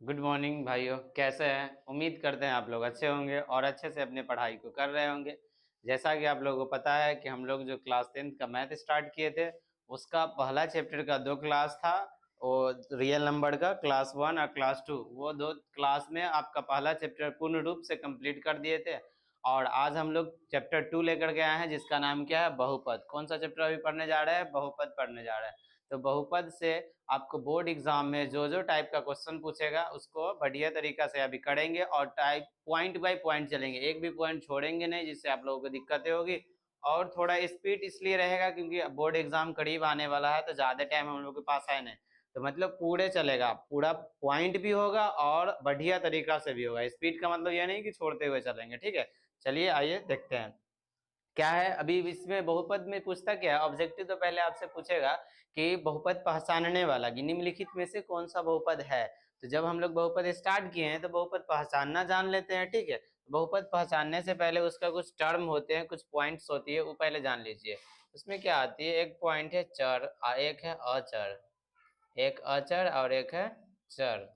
Good morning भाइयों, कैसे हैं? उम्मीद करते हैं आप लोग अच्छे होंगे और अच्छे से अपने पढ़ाई को कर रहे होंगे। जैसा कि आप लोगों को पता है कि हम लोग जो क्लास 10th का मैथ स्टार्ट किए थे, उसका पहला चैप्टर का दो क्लास था। वो रियल नंबर का क्लास 1 और क्लास 2, वो दो क्लास में आपका पहला चैप्टर पूर्ण रूप से कंप्लीट कर दिए थे। और आज हम लोग चैप्टर 2 लेकर के आए हैं, जिसका नाम क्या है? बहुपद। कौन सा चैप्टर अभी पढ़ने जा रहे हैं? बहुपद पढ़ने जा रहे हैं। तो बहुपद से आपको बोर्ड एग्जाम में जो जो टाइप का क्वेश्चन पूछेगा उसको बढ़िया तरीका से अभी करेंगे और टाइप पॉइंट बाय पॉइंट चलेंगे, एक भी पॉइंट छोड़ेंगे नहीं, जिससे आप लोगों को दिक्कतें होगी। और थोड़ा स्पीड इसलिए रहेगा क्योंकि बोर्ड एग्जाम करीब आने वाला है, तो ज्यादा टाइम हम लोग के पास है नहीं। तो मतलब पूरे चलेगा, पूरा पॉइंट भी होगा और बढ़िया तरीका से भी होगा। स्पीड का मतलब यह नहीं कि छोड़ते हुए चलेंगे, ठीक है। चलिए आइए देखते हैं क्या है। अभी इसमें बहुपद में पूछता क्या है? ऑब्जेक्टिव तो पहले आपसे पूछेगा कि बहुपद पहचानने वाला निम्नलिखित में से कौन सा बहुपद है। तो जब हम लोग बहुपद स्टार्ट किए हैं तो बहुपद पहचानना जान लेते हैं, ठीक है। बहुपद पहचानने से पहले उसका कुछ टर्म होते हैं, कुछ पॉइंट्स होती है, वो पहले जान लीजिए। उसमें क्या आती है? एक पॉइंट है चर और एक है अचर। एक अचर और एक है चर।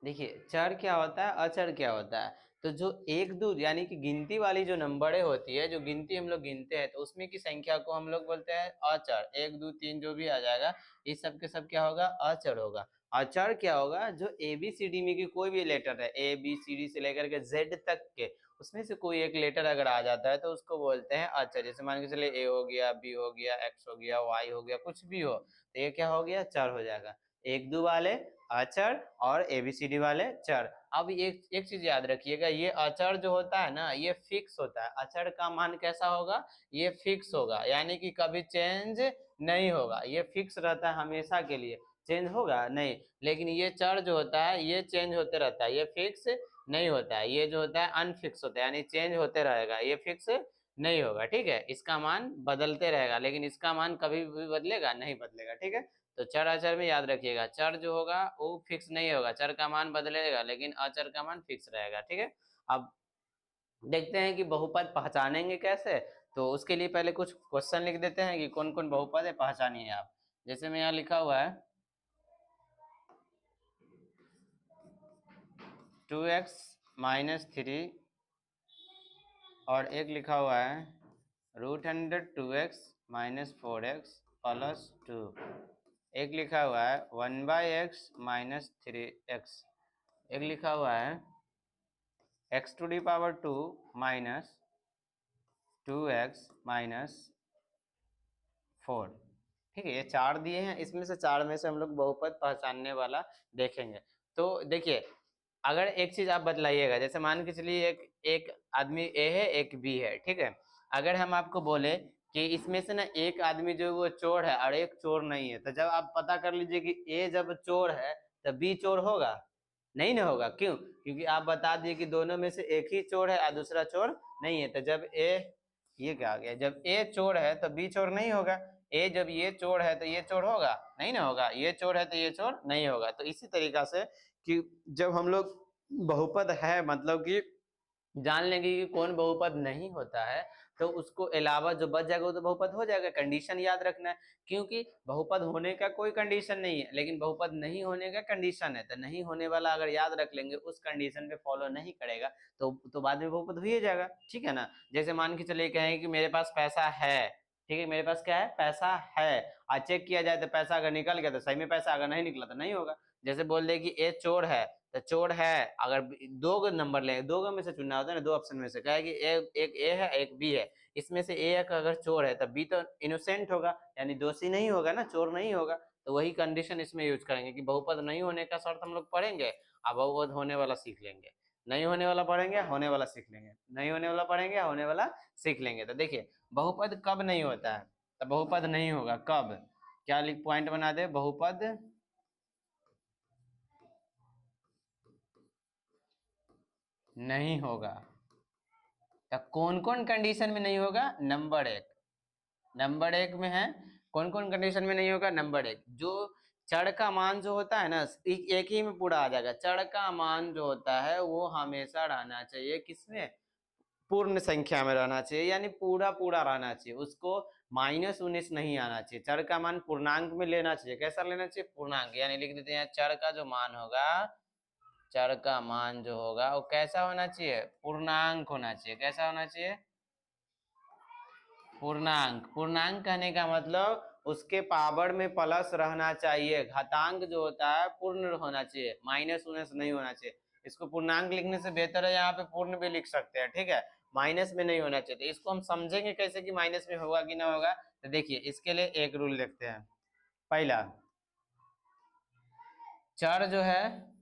देखिए, चर क्या होता है, अचर क्या होता है। तो जो एक दो यानी कि गिनती वाली जो नंबरें होती है, जो गिनती हम लोग गिनते हैं, तो उसमें की संख्या को हम लोग बोलते हैं अचर। एक दो तीन जो भी आ जाएगा, इस सब के सब क्या होगा? अचर होगा। अचर क्या होगा? जो ए बी सी डी में की कोई भी लेटर है, ए बी सी डी से लेकर के जेड तक के, उसमें से कोई एक लेटर अगर आ जाता है तो उसको बोलते हैं अचर। जैसे मान के चले ए हो गया, बी हो गया, एक्स हो गया, वाई हो गया, कुछ भी हो, तो ये क्या हो गया? चर हो जाएगा। एक दो वाले अचर और एबीसीडी वाले चर। अब एक एक चीज याद रखिएगा, ये अचर जो होता है ना, ये फिक्स होता है। अचर का मान कैसा होगा? ये फिक्स होगा, यानी कि कभी चेंज नहीं होगा। ये फिक्स रहता है हमेशा के लिए, चेंज होगा नहीं। लेकिन ये चर जो होता है ये चेंज होते रहता है, ये फिक्स नहीं होता है। ये जो होता है अनफिक्स होता है, यानी चेंज होते रहेगा, ये फिक्स नहीं होगा, ठीक है। इसका मान बदलते रहेगा, लेकिन इसका मान कभी भी बदलेगा नहीं, बदलेगा, ठीक है। तो चर अचर में याद रखिएगा, चर जो होगा वो फिक्स नहीं होगा, चर का मान बदलेगा, लेकिन अचर का मान फिक्स रहेगा, ठीक है। अब देखते हैं कि बहुपद पहचानेंगे कैसे। तो उसके लिए पहले कुछ क्वेश्चन लिख देते हैं कि कौन कौन बहुपद है, पहचानिए आप। जैसे में यहाँ लिखा हुआ है 2x-3, और एक लिखा हुआ है √2x-4x+2। एक लिखा हुआ है 1/x-3x। एक लिखा हुआ है x⁻² माइनस 2x-4। ठीक है, ये चार दिए हैं, इसमें से चार में से हम लोग बहुपद पहचानने वाला देखेंगे। तो देखिए, अगर एक चीज आप बतलाइएगा, जैसे मान के चलिए एक एक आदमी ए है, एक बी है, ठीक है। अगर हम आपको बोले कि इसमें से ना एक आदमी जो वो चोर है और एक चोर नहीं है, तो जब आप पता कर लीजिए कि ए जब चोर है तो बी चोर होगा? नहीं ना होगा। क्यों? क्योंकि आप बता दिए कि दोनों में से एक ही चोर है और दूसरा चोर नहीं है। तो जब ए, ये क्या आ गया, जब ए चोर है तो बी चोर नहीं होगा। ए जब ये चोर है तो ये चोर होगा? नहीं ना होगा। ये चोर है तो ये चोर नहीं होगा। तो इसी तरीका से कि जब हम लोग बहुपद है मतलब कि जान लेंगे कि कौन बहुपद नहीं होता है, तो उसको अलावा जो बच जाएगा वो तो बहुपद हो जाएगा। कंडीशन याद रखना है, क्योंकि बहुपद होने का कोई कंडीशन नहीं है, लेकिन बहुपद नहीं होने का कंडीशन है। तो नहीं होने वाला अगर याद रख लेंगे, उस कंडीशन पे फॉलो नहीं करेगा, तो बाद में बहुपद हो ही जाएगा, ठीक है ना। जैसे मान के चलिए कहें कि मेरे पास पैसा है, ठीक है, मेरे पास क्या है? पैसा है। और चेक किया जाए तो पैसा अगर निकल गया तो सही में पैसा, अगर नहीं निकला तो नहीं होगा। जैसे बोल दे कि ए चोर है, तो चोर है, अगर दो नंबर लेंगे, दो में से चुनना होता है ना, दो ऑप्शन में से, कहे कि एक ए है एक बी है, इसमें से ए अगर चोर है तब बी तो इनोसेंट होगा, यानी दोषी नहीं होगा ना, चोर नहीं होगा। तो वही कंडीशन इसमें यूज करेंगे कि बहुपद नहीं होने का शर्त हम लोग पढ़ेंगे, अब बहुपद होने वाला सीख लेंगे। नहीं होने वाला पढ़ेंगे, होने वाला सीख लेंगे। नहीं होने वाला पढ़ेंगे, होने वाला सीख लेंगे। तो देखिए, बहुपद कब नहीं होता है, तो बहुपद नहीं होगा कब? क्या लिख पॉइंट बना दे, बहुपद नहीं होगा। तो कौन कौन कंडीशन में नहीं होगा? नंबर एक, नंबर एक में है। कौन कौन कंडीशन में नहीं होगा? नंबर एक, जो चर का मान जो होता है ना, एक ही में पूरा आ जाएगा। चर का मान जो होता है वो हमेशा रहना चाहिए किसमें? पूर्ण संख्या में रहना चाहिए, यानी पूरा पूरा रहना चाहिए, उसको -19 नहीं आना चाहिए। चर का मान पूर्णांक में लेना चाहिए। कैसा लेना चाहिए? पूर्णांक। यानी लिख देते हैं चर का जो मान होगा, चर का मान जो होगा वो कैसा होना चाहिए? पूर्णांक होना चाहिए। कैसा होना चाहिए? पूर्णांक। पूर्णांक कहने का मतलब उसके पावर में प्लस रहना चाहिए। घातांक जो होता है पूर्ण होना चाहिए, -19 नहीं होना चाहिए। इसको पूर्णांक लिखने से बेहतर है यहाँ पे पूर्ण भी लिख सकते हैं, ठीक है, माइनस में नहीं होना चाहिए। तो इसको हम समझेंगे कैसे कि माइनस में होगा कि ना होगा। तो देखिए इसके लिए एक रूल लिखते हैं। पहला, चर जो है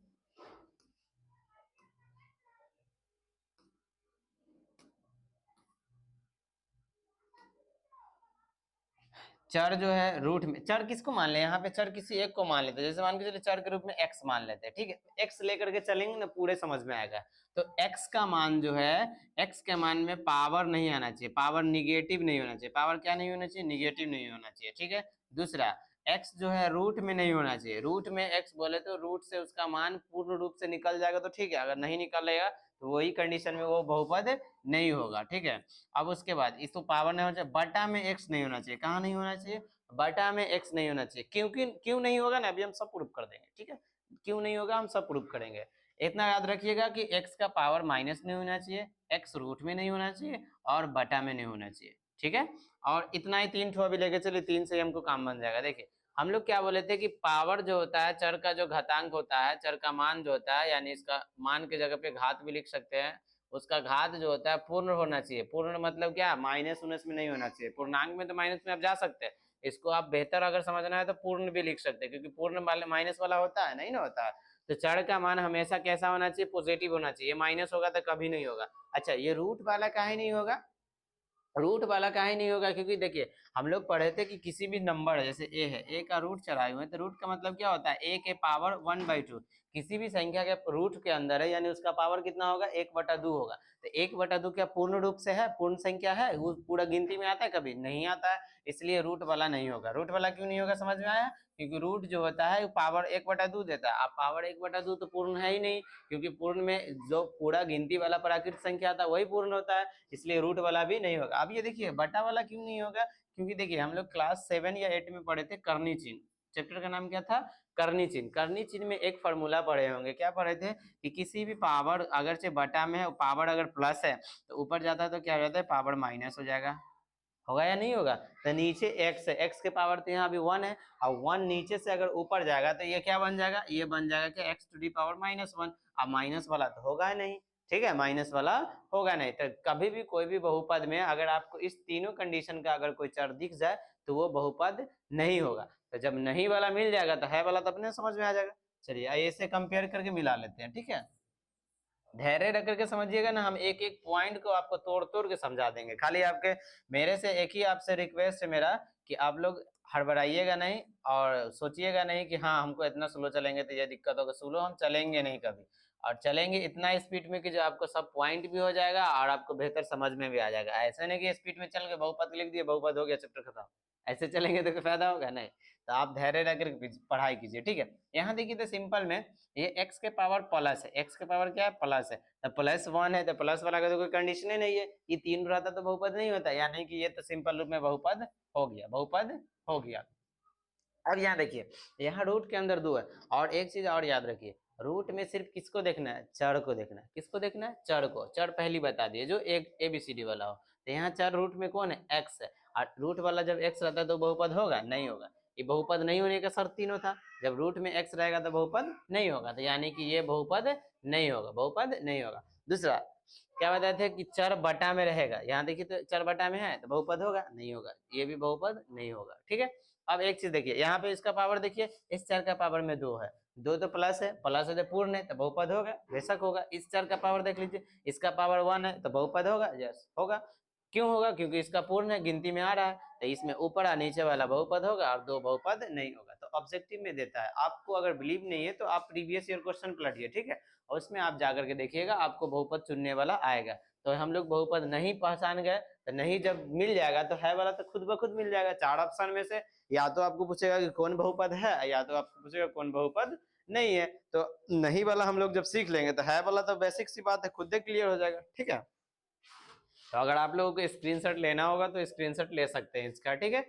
चर जो है रूट में, चर किसको मान ले, यहाँ पे चर किसी एक को मान लेते हैं। जैसे मान के चलिए चर के रूप में एक्स मान लेते हैं, ठीक है, एक्स लेकर के चलेंगे ना, पूरे समझ में आएगा। तो एक्स का मान जो है, एक्स के मान में पावर नहीं आना चाहिए, पावर निगेटिव नहीं होना चाहिए। पावर क्या नहीं होना चाहिए? निगेटिव नहीं होना चाहिए, ठीक है। दूसरा, एक्स जो है रूट में नहीं होना चाहिए। रूट में एक्स बोले तो रूट से उसका मान पूर्ण रूप से निकल जाएगा तो ठीक है, अगर नहीं निकलेगा तो वही कंडीशन में वो बहुपद नहीं होगा, ठीक है। अब उसके बाद इसको पावर नहीं होना चाहिए, बटा में एक्स नहीं होना चाहिए। कहाँ नहीं होना चाहिए? बटा में एक्स नहीं होना चाहिए। क्योंकि क्यों नहीं होगा ना, अभी हम सब प्रूफ कर देंगे, ठीक है। क्यों नहीं होगा हम सब प्रूफ करेंगे। इतना याद रखिएगा कि एक्स का पावर माइनस नहीं होना चाहिए, एक्स रूट में नहीं होना चाहिए, और बटा में नहीं होना चाहिए, ठीक है। और इतना ही तीन ठो अभी लेके चलिए, तीन से हमको काम बन जाएगा। देखिए हम लोग क्या बोले थे कि पावर जो होता है, चर का जो घातांक होता है, चर का मान जो होता है, यानी इसका मान की जगह पे घात भी लिख सकते हैं, उसका घात जो होता है पूर्ण होना चाहिए। पूर्ण मतलब क्या? -19 में नहीं होना चाहिए। पूर्णांक में तो माइनस में आप जा सकते हैं, इसको आप बेहतर अगर समझना है तो पूर्ण भी लिख सकते हैं, क्योंकि पूर्ण वाले माइनस वाला होता है नहीं ना, होता है। तो चर का मान हमेशा कैसा होना चाहिए? पॉजिटिव होना चाहिए। माइनस होगा तो कभी नहीं होगा। अच्छा, ये रूट वाला काहे नहीं होगा? रूट वाला काहे नहीं होगा? क्योंकि देखिए हम लोग पढ़े थे कि किसी भी नंबर है, जैसे ए है, ए का रूट चढ़ाए हुए हैं, तो रूट का मतलब क्या होता है? ए के पावर 1/2। किसी भी संख्या के रूट के अंदर है, यानी उसका पावर कितना होगा? 1/2 होगा। तो 1/2 क्या पूर्ण रूप से है? पूर्ण संख्या है? वो पूरा गिनती में आता है? कभी नहीं आता है, इसलिए रूट वाला नहीं होगा। रूट वाला क्यों नहीं होगा समझ में आया? क्योंकि रूट जो होता है वो पावर 1/2 देता है। अब पावर 1/2 तो पूर्ण है ही नहीं, क्योंकि पूर्ण में जो पूरा गिनती वाला प्राकृत संख्या आता है वही पूर्ण होता है, इसलिए रूट वाला भी नहीं होगा। अब ये देखिए बटा वाला क्यों नहीं होगा? क्योंकि देखिए हम लोग क्लास 7 या 8 में पढ़े थे करनी चिन्ह। चैप्टर का नाम क्या था? करनी चिन्ह। करनी चिन्ह में एक फॉर्मूला पढ़े होंगे। क्या पढ़े थे? कि किसी भी पावर अगर से बटा में है, पावर अगर प्लस है तो ऊपर जाता है तो क्या हो जाता है? पावर माइनस हो जाएगा। होगा या नहीं होगा? तो नीचे एक्स है, एक्स के पावर तो यहाँ अभी 1 है, और 1 नीचे से अगर ऊपर जाएगा तो ये क्या बन जाएगा? ये बन जाएगा कि एक्स टू दी पावर -1। अब माइनस वाला तो होगा ही नहीं, ठीक है, माइनस वाला होगा नहीं। तो कभी भी कोई भी बहुपद में अगर आपको इस तीनों कंडीशन का अगर कोई चर दिख जाए तो वो बहुपद नहीं होगा। तो जब नहीं वाला मिल जाएगा तो है वाला तो अपने समझ में आ जाएगा। चलिए ऐसे कंपेयर करके मिला लेते हैं, ठीक है। धैर्य रख करके समझिएगा ना, हम एक एक पॉइंट को आपको तोड़ तोड़ के समझा देंगे। खाली आपके मेरे से एक ही आपसे रिक्वेस्ट है मेरा कि आप लोग हड़बड़ाइएगा नहीं और सोचिएगा नहीं कि हाँ हमको इतना स्लो चलेंगे तो ये दिक्कत होगा। स्लो हम चलेंगे नहीं कभी, और चलेंगे इतना स्पीड में कि जो आपको सब पॉइंट भी हो जाएगा और आपको बेहतर समझ में भी आ जाएगा। ऐसा नहीं कि स्पीड में चल के बहुपद लिख दिए, बहुपद हो गया, चैप्टर खत्म। ऐसे चलेंगे तो कोई फायदा होगा नहीं। तो आप धैर्य रख कर पढ़ाई कीजिए, ठीक है। यहाँ देखिए तो सिंपल में ये एक्स के पावर प्लस है, एक्स के पावर क्या है? प्लस है, तो +1 है, तो प्लस वाला का तो कोई कंडीशन ही नहीं है। ये 3 रहता तो बहुपद नहीं होता, यानी कि ये तो सिंपल रूप में बहुपद हो गया, बहुपद हो गया। अब यहाँ देखिए, यहाँ रूट के अंदर 2 है, और एक चीज और याद रखिए, रूट में सिर्फ किसको देखना है? चर को देखना है। किसको देखना है? चर को। चर पहली बता दिए जो एक ABCD वाला हो। तो यहाँ चर रूट में कौन है? एक्स है, और रूट वाला जब एक्स रहता है तो बहुपद होगा? नहीं होगा। ये बहुपद नहीं होने का शर्त तीनों था, जब रूट में एक्स रहेगा तो बहुपद नहीं होगा, तो यानी कि ये बहुपद नहीं होगा, बहुपद नहीं होगा। दूसरा क्या बताए थे कि चर बटा में रहेगा, यहाँ देखिए तो चर बटा में है तो बहुपद होगा? नहीं होगा, ये भी बहुपद नहीं होगा, ठीक है। अब एक चीज देखिए, यहाँ पे इसका पावर देखिए, इस चर का पावर में 2 है, 2 तो प्लस है, प्लस है तो पूर्ण है तो बहुपद होगा, बेशक होगा। इस चर का पावर देख लीजिए, इसका पावर 1 है तो बहुपद होगा? यस होगा। क्यों होगा? क्योंकि इसका पूर्ण है, गिनती में आ रहा है, तो इसमें ऊपर और नीचे वाला बहुपद होगा और 2 बहुपद नहीं होगा। तो ऑब्जेक्टिव में देता है। आपको अगर बिलीव नहीं है तो आप प्रीवियस ईयर क्वेश्चन पलटिए, ठीक है, और उसमें आप जाकर के देखिएगा, आपको बहुपद चुनने वाला आएगा। तो हम लोग बहुपद नहीं पहचान गए तो नहीं, जब मिल जाएगा तो है वाला तो खुद ब खुद मिल जाएगा। 4 ऑप्शन में से या तो आपको पूछेगा कि कौन बहुपद है, या तो आपको पूछेगा कौन बहुपद नहीं है। तो नहीं वाला हम लोग जब सीख लेंगे तो है वाला तो बेसिक सी बात है, खुद ही क्लियर हो जाएगा, ठीक है। तो अगर आप लोगों को स्क्रीनशॉट लेना होगा तो स्क्रीनशॉट ले सकते हैं इसका, ठीक है।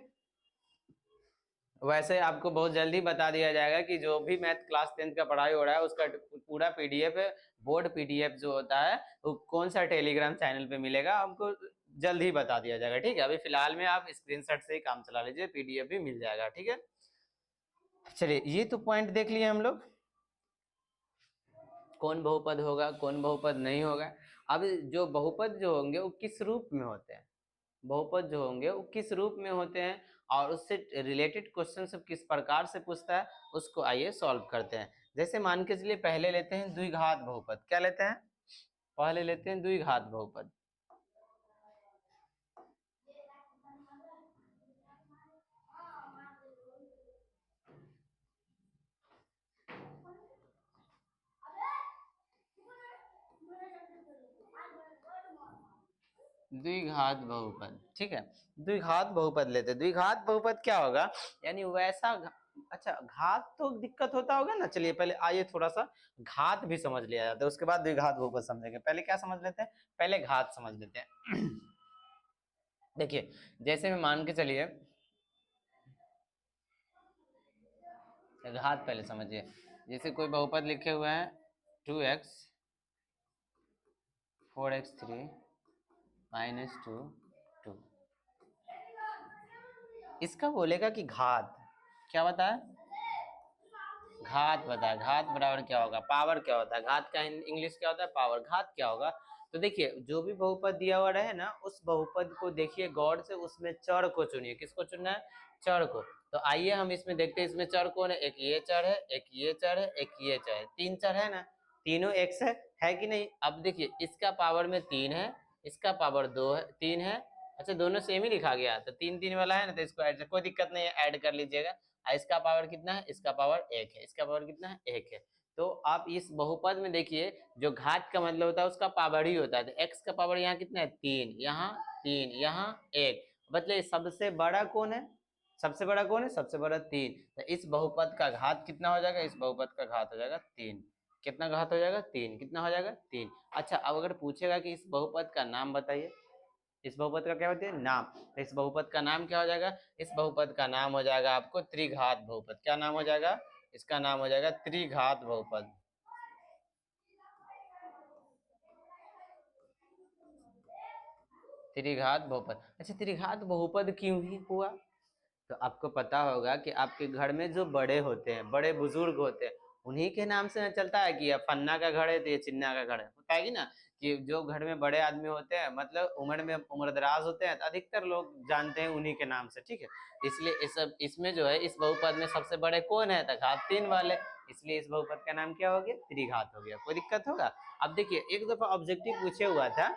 वैसे आपको बहुत जल्दी बता दिया जाएगा कि जो भी मैथ क्लास 10th का पढ़ाई हो रहा है उसका पूरा पीडीएफ है, बोर्ड पीडीएफ जो होता है वो कौन सा टेलीग्राम चैनल पे मिलेगा आपको जल्द ही बता दिया जाएगा, ठीक है। अभी फिलहाल में आप स्क्रीनशॉट से ही काम चला लीजिए, पीडीएफ भी मिल जाएगा, ठीक है। चलिए ये तो पॉइंट देख लिए हम लोग, कौन बहुपद होगा कौन बहुपद नहीं होगा। अब जो बहुपद जो होंगे वो किस रूप में होते हैं, बहुपद जो होंगे वो किस रूप में होते हैं और उससे रिलेटेड क्वेश्चन सब किस प्रकार से पूछता है उसको आइए सॉल्व करते हैं। जैसे मान के चलिए पहले लेते हैं द्विघात बहुपद, क्या लेते हैं, पहले लेते हैं द्विघात बहुपद। द्विघात बहुपद, ठीक है, द्विघात बहुपद लेते हैं। द्विघात बहुपद क्या होगा, यानी वैसा अच्छा घात तो दिक्कत होता होगा ना, चलिए पहले आइए थोड़ा सा घात भी समझ लिया जाता है, उसके बाद द्विघात बहुपद समझेंगे। पहले क्या समझ लेते हैं, पहले घात समझ लेते हैं। देखिए जैसे मैं मान के चलिए, घात पहले समझिए, जैसे कोई बहुपद लिखे हुए हैं 2x 4x3 -2 2, इसका बोलेगा कि घात क्या बताया, घात बताया, घात बराबर क्या होगा, पावर क्या होता है, घात का इंग्लिश क्या होता है, पावर। घात क्या होगा, तो देखिए जो भी बहुपद दिया हुआ रहे ना उस बहुपद को देखिए गौर से, उसमें चर को चुनिए, किसको चुनना है, चर को। तो आइए हम इसमें देखते हैं इसमें चर कौन है, एक ये चर है, एक ये चर है, एक ये चर है, तीन चर है ना, तीनों एक्स है कि नहीं। अब देखिए इसका पावर में 3 है, इसका पावर 2 है, 3 है, अच्छा दोनों सेम ही लिखा गया तो 3 3 वाला है ना, तो इसको ऐड, कोई दिक्कत नहीं है, ऐड कर लीजिएगा। इसका पावर कितना है, इसका पावर 1 है, इसका पावर कितना है, 1 है। तो आप इस बहुपद में देखिए जो घात का मतलब होता है उसका पावर ही होता है, तो x का पावर यहाँ कितना है 3, यहाँ 3, यहाँ 1, मतलब सबसे बड़ा कौन है, सबसे बड़ा कौन है, सबसे बड़ा 3, तो इस बहुपद का घात कितना हो जाएगा, इस बहुपद का घात हो जाएगा 3। कितना घात हो जाएगा, 3, कितना हो जाएगा 3। अच्छा अब अगर पूछेगा कि इस बहुपद का नाम बताइए, इस बहुपद का क्या होता है, नाम, तो इस बहुपद का नाम क्या हो जाएगा, इस बहुपद का नाम हो जाएगा आपको त्रिघात बहुपद। क्या नाम हो जाएगा, इसका नाम हो जाएगा त्रिघात बहुपद। त्रिघात बहुपद, अच्छा त्रिघात बहुपद क्यों ही हुआ, तो आपको पता होगा कि आपके घर में जो बड़े होते हैं, बड़े बुजुर्ग होते हैं, उन्हीं के नाम से चलता है कि फन्ना का घर है तो ये चिन्ना का घर है, होता है कि ना, कि जो घर में बड़े आदमी होते हैं मतलब उम्र में उम्रदराज होते हैं तो अधिकतर लोग जानते हैं उन्हीं के नाम से, ठीक है। इसलिए इसमें जो है इस बहुपद में सबसे बड़े कौन है, तो घात 3 वाले, इसलिए इस बहुपद का नाम क्या हो गया, त्रिघात हो गया। कोई दिक्कत होगा। अब देखिए एक दफा ऑब्जेक्टिव पूछे हुआ था,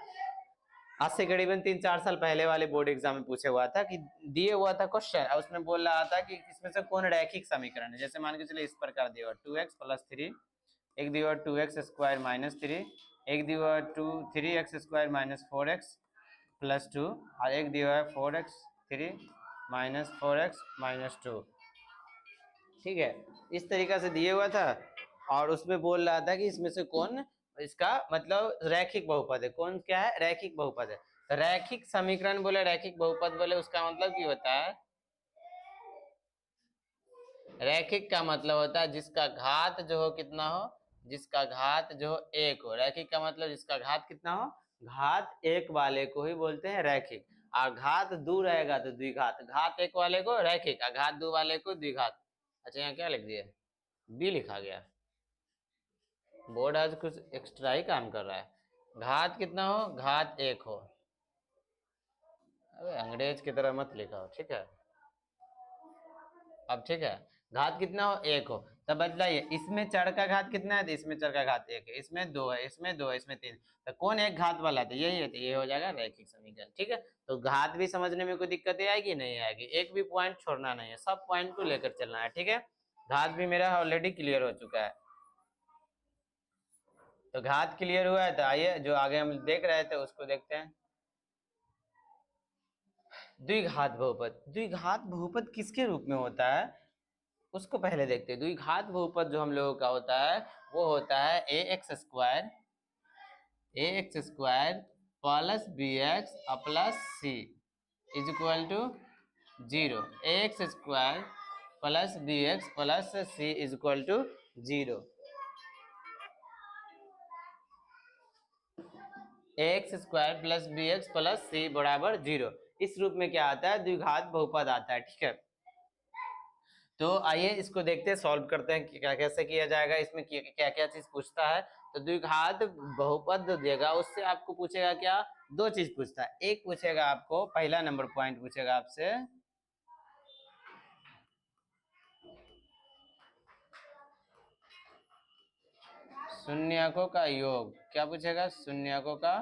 आज से करीबन 3-4 साल पहले वाले बोर्ड एग्जाम में पूछे हुआ था कि दिए हुआ था क्वेश्चन, उसमें बोल रहा था कि इसमें से कौन रैखिक समीकरण है। जैसे मान के चलिए इस प्रकार दिया हुआ 2x + 3, एक दिया हुआ 2x² - 3, एक दिया हुआ 3x² - 4x + 2 और एक दिया हुआ 4x3 - 4x - 2, ठीक है। इस तरीका से दिए हुआ था और उसमें बोल रहा था कि इसमें से कौन इसका मतलब रैखिक बहुपद है, कौन क्या है, रैखिक बहुपद है। तो रैखिक समीकरण बोले, रैखिक बहुपद बोले, उसका मतलब क्या होता है, रैखिक का मतलब होता है जिसका घात जो हो कितना हो, जिसका घात जो हो 1 हो। रैखिक का मतलब जिसका घात कितना हो, घात 1 वाले को ही बोलते हैं रैखिक। और घात 2 रहेगा तो द्विघात, घात 1 वाले को रैखिक और घात 2 वाले को द्विघात। अच्छा यहाँ क्या लिख दिए, बी लिखा गया, बोर्ड आज कुछ एक्स्ट्रा ही काम कर रहा है। घात कितना हो, घात 1 हो, अबे अंग्रेज की तरह मत लिखा हो, ठीक है। अब ठीक है, घात कितना हो, 1 हो, तब बदलाइए इसमें चर का घात कितना है, तो इसमें चर का घात 1 है, इसमें 2 है, इसमें 2 है, इसमें 3, तो कौन एक घात वाला है, तो यही है, तो ये हो जाएगा रैखिक समीकरण, ठीक है। तो घात भी समझने में कोई दिक्कत आएगी नहीं आएगी, एक भी पॉइंट छोड़ना नहीं है, सब पॉइंट को लेकर चलना है, ठीक है। घात भी मेरा ऑलरेडी क्लियर हो चुका है, तो घात क्लियर हुआ है, तो आइए जो आगे हम देख रहे थे उसको देखते हैं। द्विघात बहुपद, द्विघात बहुपद किसके रूप में होता है उसको पहले देखते हैं। द्विघात बहुपद जो हम लोगों का होता है वो होता है ax² plus b x plus c is equal to 0। X square plus b x plus c is equal to 0। X square plus b x plus c बराबर 0। इस रूप में क्या आता है? द्विघात बहुपद आता है। ठीक है, तो आइए इसको देखते हैं, सॉल्व करते हैं कि क्या कैसे किया जाएगा, इसमें क्या क्या चीज पूछता है। तो द्विघात बहुपद देगा, उससे आपको पूछेगा क्या? दो चीज पूछता है। एक पूछेगा आपको, पहला नंबर पॉइंट पूछेगा आपसे शून्यकों का योग। क्या पूछेगा? शून्यकों का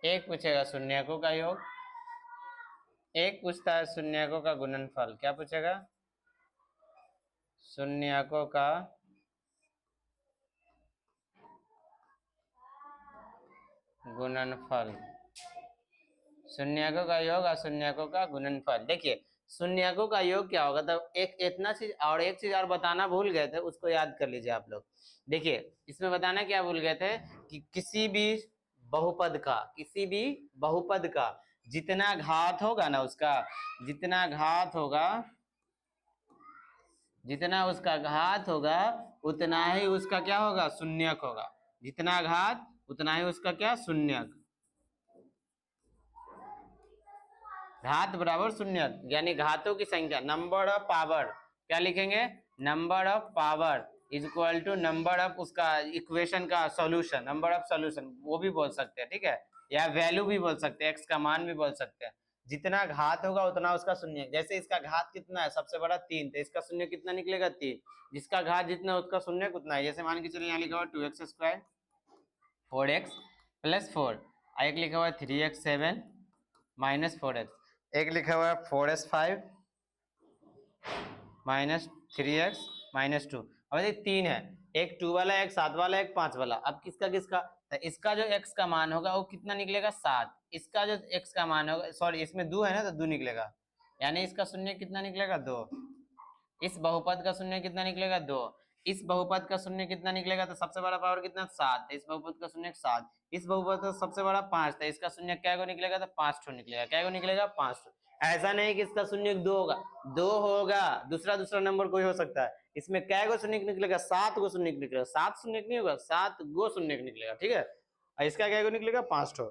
एक पूछेगा शून्यकों का योग, एक पूछता है शून्यकों का गुणनफल। क्या पूछेगा? शून्यकों का गुणनफल, शून्यकों का योग और शून्यकों का गुणनफल। देखिए शून्यकों का योग क्या होगा? तब एक इतना चीज और एक चीज और बताना भूल गए थे, उसको याद कर लीजिए आप लोग। देखिए इसमें बताना क्या भूल गए थे कि किसी भी बहुपद का, किसी भी बहुपद का जितना घात होगा ना, उसका जितना घात होगा, जितना उसका घात होगा उतना ही उसका क्या होगा? शून्यक होगा। जितना घात उतना ही उसका क्या? शून्यक। घात बराबर शून्यक, यानी घातों की संख्या, नंबर ऑफ पावर। क्या लिखेंगे? Number of power is equal to number of उसका इक्वेशन का सॉल्यूशन, नंबर ऑफ सॉल्यूशन वो भी बोल सकते हैं। ठीक है, या वैल्यू भी बोल सकते हैं, एक्स का मान भी बोल सकते हैं। जितना घात होगा उतना उसका शून्य। जैसे इसका घात कितना है? सबसे बड़ा 3, तो इसका शून्य कितना निकलेगा? 3। जिसका घात जितना उसका शून्य उतना है। जैसे मान के चलिए यहाँ लिखा हुआ 2x स्क्वायर 4x प्लस 4, एक लिखा हुआ 3x 7 माइनस 4x, एक लिखा हुआ है 4s5 माइनस 3x माइनस 2। अब ये 3 है, एक 2 वाला, एक 7 वाला, एक 5 वाला। अब किसका किसका? तो इसका जो x का मान होगा वो कितना निकलेगा? 7। इसका जो x का मान होगा, सॉरी इसमें 2 है ना, तो 2 निकलेगा, यानी इसका शून्य कितना निकलेगा? 2। इस बहुपद का शून्य कितना निकलेगा? 2। इस बहुपद का शून्य कितना निकलेगा? तो सबसे बड़ा पावर कितना? 7। इस बहुपद का शून्य 7। इस बहुपद का सबसे बड़ा 5 था, इसका शून्य क्या को निकलेगा? तो 5 ठो निकलेगा। क्या को निकलेगा? 5 ठो। ऐसा नहीं कि इसका शून्य 2 होगा, 2 होगा, दूसरा दूसरा नंबर कोई हो सकता है। इसमें क्या को शून्य निकलेगा? 7 को शून्य निकलेगा। 7 शून्य नहीं होगा, 7 गो शून्य निकलेगा। ठीक है, और इसका क्या को निकलेगा? 5 ठो।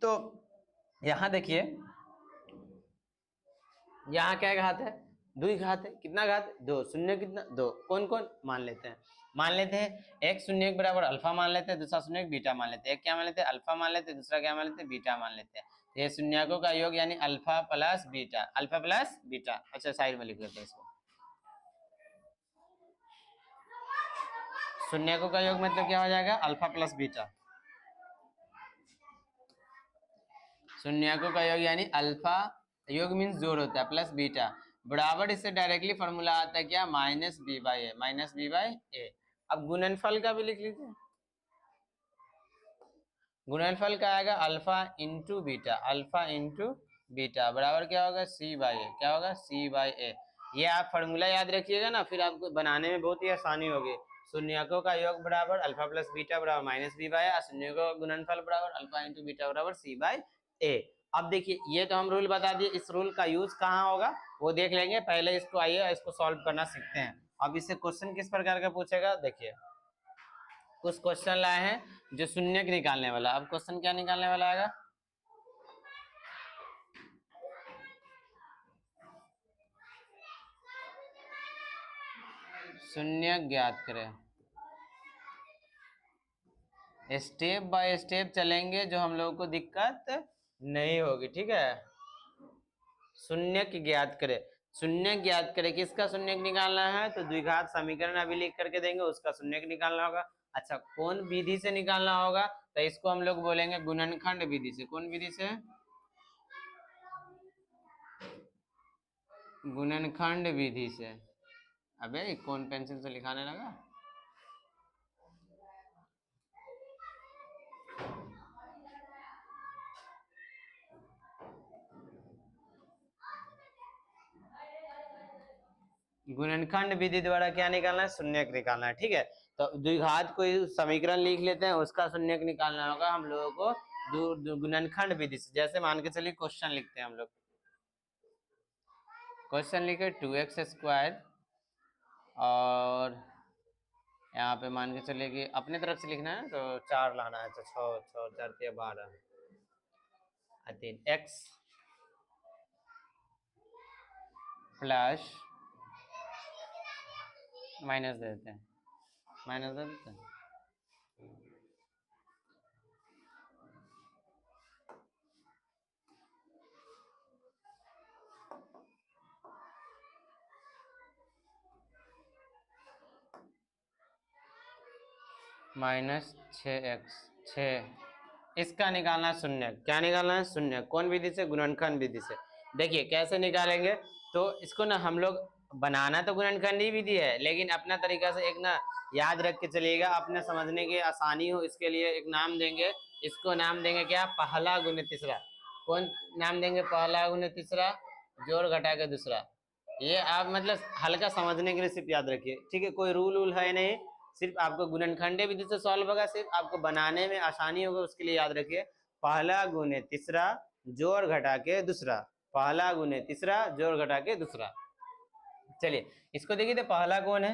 तो यहाँ देखिए, यहाँ क्या घात है? 2 घात है। कितना घात है? 2। शून्य कितना? 2। कौन कौन मान लेते हैं? मान लेते हैं एक शून्य बराबर अल्फा मान लेते हैं, दूसरा शून्य बीटा मान लेते हैं। एक क्या मान लेते हैं? अल्फा मान लेते हैं, दूसरा क्या मान लेते हैं? बीटा मान लेते हैं। तो ये शून्यकों का योग यानी alpha plus beta, alpha plus beta. अच्छा साइड में लिख लेते हैं इसको। शून्यकों का योग मतलब क्या हो जाएगा? Alpha plus beta. शून्यकों का योग यानी अल्फा, योग मीन्स जोड़ होता है, प्लस बीटा बराबर, इससे डायरेक्टली फॉर्मूला आता है क्या? Minus b by a, minus b by a. अब गुणनफल का भी लिख लीजिए। गुणनफल का आएगा alpha into beta, alpha into beta बराबर क्या होगा? C by a. क्या होगा? C by a. ये आप फॉर्मूला याद रखिएगा ना, फिर आपको बनाने में बहुत ही आसानी होगी। शून्यकों का योग बराबर अल्फा प्लस बीटा बराबर माइनस बी बाई, शून्यकों का गुणनफल बराबर अल्फा इंटू बीटा बराबर सी बाई ए। अब देखिए ये तो हम रूल बता दिए, इस रूल का यूज कहाँ होगा वो देख लेंगे। पहले इसको आइए, इसको सॉल्व करना सीखते हैं। अब इससे क्वेश्चन किस प्रकार का पूछेगा देखिए। कुछ क्वेश्चन लाए हैं जो शून्य निकालने वाला। अब क्वेश्चन क्या निकालने वाला आएगा? शून्य ज्ञात करें। स्टेप बाय स्टेप चलेंगे जो हम लोगों को दिक्कत नहीं होगी। ठीक है, शून्य ज्ञात करें। शून्य ज्ञात करें, किसका शून्य निकालना है? तो द्विघात समीकरण अभी लिख करके देंगे, उसका शून्य निकालना होगा। अच्छा कौन विधि से निकालना होगा? तो इसको हम लोग बोलेंगे गुणनखंड विधि से। कौन विधि से? गुणनखंड विधि से। अबे कौन पेंसिल से लिखाने लगा? गुणनखंड विधि द्वारा क्या निकालना है? शून्यक निकालना है। ठीक है, तो द्विघात कोई समीकरण लिख लेते हैं, उसका शून्यक निकालना होगा हम लोगों को गुणनखंड विधि से। जैसे मान के चलिए क्वेश्चन लिखते हैं हम लोग। क्वेश्चन लिखे 2x² और यहाँ पे मान के चलिए कि अपने तरफ से लिखना है तो 4 लाना है, तो 6 6 4 12 3 x प्लस माइनस दे देते हैं, माइनस दे देते हैं -6x 6 इसका निकालना शून्य। क्या निकालना है? शून्य। कौन विधि से? गुणनखंड विधि से। देखिए कैसे निकालेंगे, तो इसको ना हम लोग बनाना तो गुणनखंड ही विधि है, लेकिन अपना तरीका से एक ना याद रख के चलिएगा, अपने समझने की आसानी हो इसके लिए एक नाम देंगे। इसको नाम देंगे क्या? पहला गुने तीसरा। कौन नाम देंगे? पहला गुने तीसरा, जोड़ घटा के दूसरा। ये आप मतलब हल्का समझने के लिए सिर्फ याद रखिए, ठीक है? कोई रूल वूल है नहीं, सिर्फ आपको गुणनखंडीय विधि से सॉल्व होगा, सिर्फ आपको बनाने में आसानी होगा, उसके लिए याद रखिए पहला गुने तीसरा जोड़ घटा के दूसरा, पहला गुने तीसरा जोड़ घटा के दूसरा। चलिए इसको देखिए, तो पहला कौन है?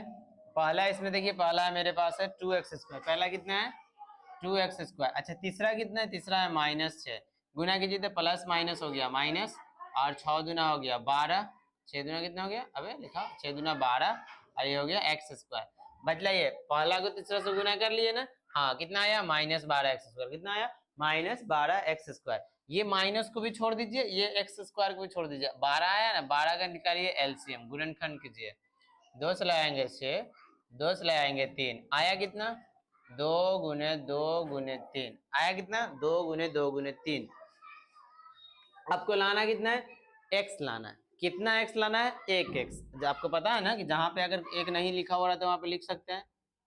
पहला इसमें देखिए, पहला मेरे पास है 2x²। पहला कितना है? 2x²। अच्छा तीसरा कितना है? तीसरा है -6। गुना कीजिए तो प्लस माइनस हो गया माइनस, और 6 दूना हो गया 12, 6 दूना कितना हो गया? अबे लिखा 6 दूना 12, और ये हो गया x²। बतलाइए, पहला को तीसरा से गुना कर लिए ना? हाँ, कितना आया? -12x²। कितना आया? -12x²। ये माइनस को भी छोड़ दीजिए, ये x² को भी छोड़ दीजिए, 12 आया ना? 12 का निकालिए एलसीएम, गुणनखंड कीजिए। 2 से लगाएंगे 6, 2 से लगाएंगे 3, आया कितना? 2 गुने 2 गुने 3, आया कितना? 2 गुने 2 गुने 3। आपको लाना कितना है? x लाना है। कितना x लाना है? 1x। आपको पता है ना कि जहां पे अगर एक नहीं लिखा हो रहा तो वहां पे लिख सकते हैं।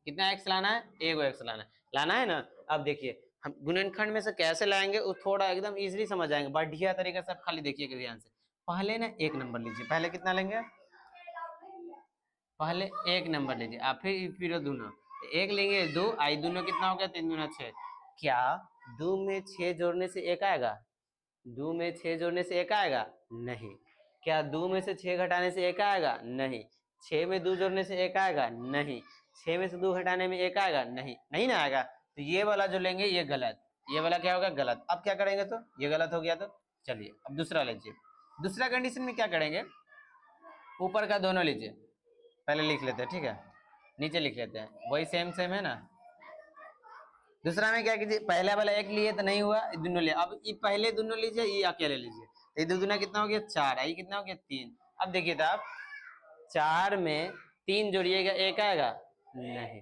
कितना x लाना है? 1x लाना है ना? अब देखिए हम गुणनखंड में से कैसे लाएंगे, वो थोड़ा एकदम इजीली समझ आएंगे, बढ़िया तरीके से। आप खाली देखिएगा ध्यान से। पहले ना 1 नंबर लीजिए। पहले कितना लेंगे? पहले 1 नंबर लीजिए, आप फिर दूना 1 लेंगे, 2 आई दूनो कितना हो गया? 3 दूना 6। क्या 2 में 6 जोड़ने से 1 आएगा? 2 में 6 जोड़ने से 1 आएगा? नहीं। क्या 2 में से 6 घटाने से 1 आएगा? नहीं। 6 में 2 जोड़ने से 1 आएगा? नहीं। 6 में से 2 घटाने में 1 आएगा? नहीं, नहीं ना आएगा। तो ये वाला जो लेंगे ये गलत, ये वाला क्या होगा? गलत। अब क्या करेंगे? तो ये गलत हो गया, तो चलिए अब दूसरा लीजिए। दूसरा कंडीशन में क्या करेंगे? ऊपर का दोनों लीजिए, पहले लिख लेते हैं, ठीक है? नीचे लिख लेते हैं, वही सेम सेम है ना? दूसरा में क्या कीजिए, पहला वाला 1 लिए तो नहीं हुआ, दोनों लिए। अब ये पहले दोनों लीजिए, ये अकेले लीजिए, तो ये दो दूना कितना हो गया? 4। आई कितना हो गया? 3। अब देखिए तो आप 4 में 3 जोड़िएगा 1 आएगा? नहीं।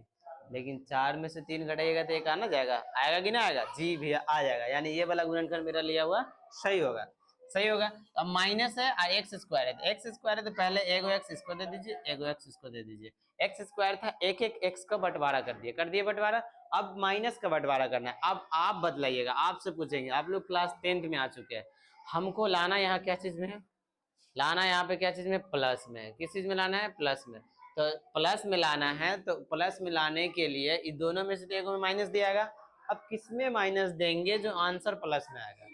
लेकिन 4 में से 3 घटाइएगा तो 1 आना जाएगा? आएगा कि ना आएगा? जी भैया आ जाएगा। यानी ये वाला गुणनखंड मेरा लिया हुआ सही होगा, सही होगा। तो अब माइनस है और x² है, तो x² है तो पहले एगो x इसको दे दीजिए, एगो x इसको दे दीजिए। x² था, एक एक x का बंटवारा कर दिए बंटवारा। अब माइनस का बंटवारा करना है। अब आप बतलाइएगा, आपसे पूछेंगे, आप लोग क्लास 10th में आ चुके हैं, हमको लाना यहाँ क्या चीज में है? लाना यहाँ पे क्या चीज में? प्लस में। किस चीज में लाना है? प्लस में। तो प्लस में लाना है, तो प्लस में लाने के लिए इस दोनों में से एक में माइनस दिया जाएगा। अब किस में माइनस देंगे जो आंसर प्लस में आएगा?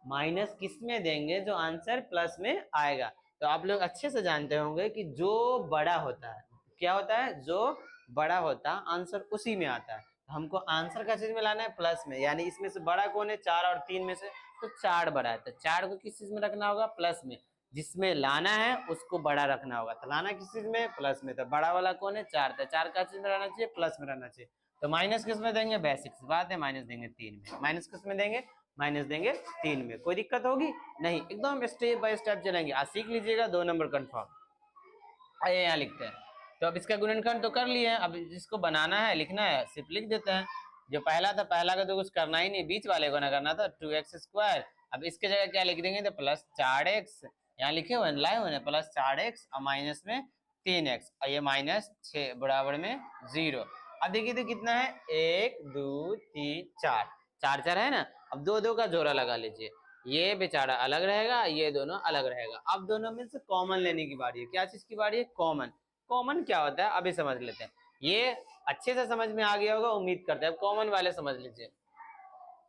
माइनस किस में देंगे जो आंसर प्लस में आएगा? तो आप लोग अच्छे से जानते होंगे कि जो बड़ा होता है, क्या होता है? जो बड़ा होता है आंसर उसी में आता है। तो हमको आंसर का चीज में लाना है? प्लस में। यानी इसमें से बड़ा कौन है? 4 और 3 में से, तो 4 बड़ा है, तो 4 को किस चीज में रखना होगा? प्लस में। जिसमें लाना है उसको बड़ा रखना होगा, तो लाना किस चीज में? प्लस में। तो बड़ा वाला कौन है? 4, तो 4 का चीज में रहना चाहिए? प्लस में रहना चाहिए। तो माइनस किस में देंगे? बेसिक सी बात है, माइनस देंगे 3 में। माइनस किस में देंगे? माइनस देंगे 3 में। कोई दिक्कत होगी नहीं, एकदम स्टेप बाय स्टेप चलेंगे। आज सीख लीजिएगा, 2 नंबर कंफर्म। आइए यहाँ लिखते हैं। तो अब इसका गुणनखंड तो कर लिए हैं, अब जिसको बनाना है, लिखना है, सिर्फ लिख देते हैं। जो पहला था, पहला का तो कुछ करना ही नहीं, बीच वाले को ना करना था, 2x²। अब इसके जगह क्या लिख देंगे? तो +4x, यहाँ लिखे हुए लाए हुए प्लस 4x और माइनस में 3x और ये -6 बराबर में 0। अब देखिए तो कितना है 1 2 3 4, 4 4 है ना। अब दो दो का जोड़ा लगा लीजिए, ये बेचारा अलग रहेगा, ये दोनों अलग रहेगा। अब दोनों में से कॉमन लेने की बारी है। क्या चीज की बारी है? कॉमन। कॉमन क्या होता है अभी समझ लेते हैं। ये अच्छे से समझ में आ गया होगा उम्मीद करते हैं। अब कॉमन वाले समझ लीजिए।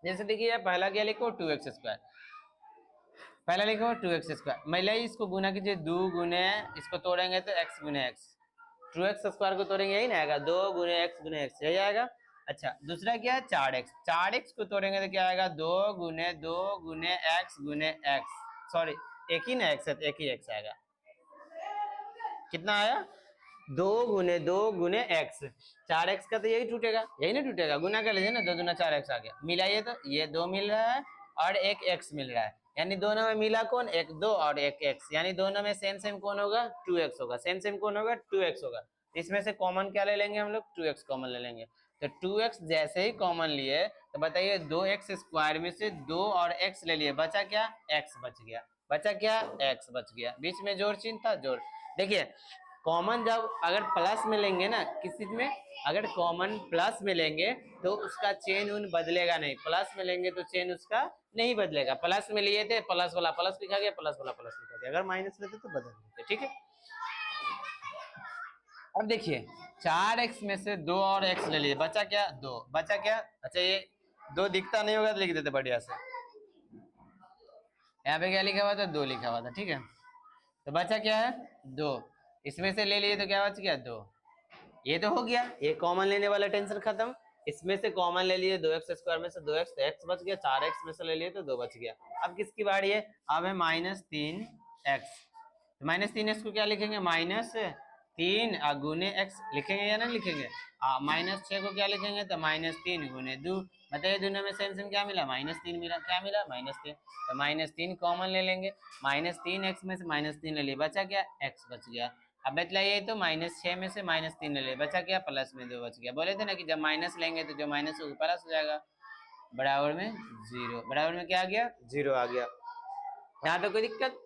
जैसे देखिए पहला क्या लिखो 2x², पहला लिखो 2x²। मैं इसको गुना कीजिए, 2 गुने इसको तोड़ेंगे तो x गुने x, 2x² को तोड़ेंगे यही ना आएगा, 2 गुने x गुने x यही आएगा। अच्छा दूसरा क्या है 4x, 4x को तोड़ेंगे तो क्या आएगा 2 गुने x गुने x, सॉरी एक ही ना x है तो एक ही x आएगा। कितना आया 2 गुने x, 4x का तो यही टूटेगा, यही ना टूटेगा, गुना कर लीजिए ना, 2 दूना 4x आ गया। मिलाइए तो ये 2 मिल रहा है और एक x मिल रहा है, यानी दोनों में मिला कौन, एक 2 और एक x, यानी दोनों में सेम सेम कौन होगा 2x होगा, सेम सेम कौन होगा 2x होगा। इसमें से कॉमन क्या ले लेंगे हम लोग 2x कॉमन ले लेंगे। तो 2x जैसे ही कॉमन लिए तो बताइए 2x² में से 2 और x ले लिए, बचा क्या x बच गया, बचा क्या x बच गया। बीच में जोड़ चिन्ह था, जोड़। देखिए कॉमन जब अगर प्लस में लेंगे ना किसी चीज में, अगर कॉमन प्लस में लेंगे तो उसका चेन उन बदलेगा नहीं, प्लस में लेंगे तो चेन उसका नहीं बदलेगा। प्लस में लिए थे प्लस वाला प्लस लिखा गया, प्लस वाला प्लस लिखा गया, अगर माइनस लेते तो बदल देते, ठीक है। अब देखिए 4x में से 2 और x ले लिए, बचा क्या 2, बचा क्या, अच्छा ये 2 दिखता नहीं होगा तो लिख देते बढ़िया से, यहाँ पे क्या लिखा हुआ था 2 लिखा हुआ था, ठीक है। तो बचा क्या है 2, इसमें से ले लिए तो क्या बच गया 2, ये तो हो गया, ये कॉमन लेने वाला टेंशन खत्म। इसमें से कॉमन ले लिए 2x² में से 2x तो x बच गया, 4x में से ले लिए तो 2 बच गया। अब किसकी बारी है, अब है -3x, -3x को क्या लिखेंगे -3 गुने x लिखेंगे या नहीं लिखेंगे, -6 को क्या लिखेंगे तो -3 गुने 2, बताइए दोनों में सेम सेम क्या मिला -3 मिला, क्या मिला -3, तो -3 कॉमन ले लेंगे, -3x में से -3 ले लिए, बचा क्या x बच गया। अब बतलाइए तो -6 में से -3 ले लिए, बचा क्या प्लस में 2 बच गया। बोले थे ना कि जब माइनस लेंगे तो जो माइनस होगा प्लस हो जाएगा, बराबर में 0, बराबर में क्या आ गया 0 आ गया। यहाँ तो कोई दिक्कत।